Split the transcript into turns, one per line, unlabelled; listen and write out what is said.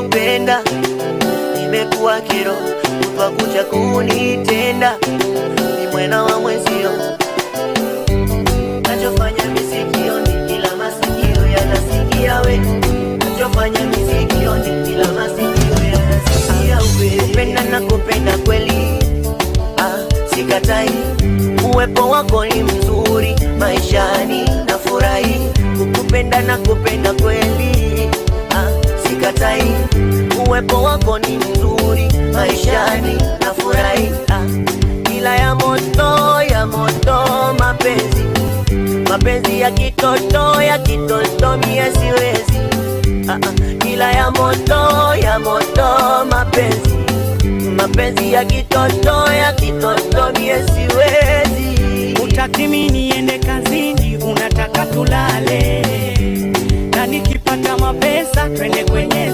kukupenda, nimekuwa kero, kutwa kucha kunitenda, ni mwena wa mwezio. Nachofanya misikioni, kila masikio yanasikia we. Nachofanya misikioni, kila masikio yanasikia we. Kupenda na kupenda kweli, sikatai, uwepo wako ni mzuri maishani, nafurahi. Kukupenda na kupenda kweli, sikatai, uwepo wako ni mzuri maishani, nafurahi. Ila ya moto mapenzi, mapenzi ya kitoto mie siwezi. Ila ya moto mapenzi, mapenzi ya kitoto mie siwezi.
Utaki mimi niende kazini, unataka tulale, na nikipata mapesa twende kwenye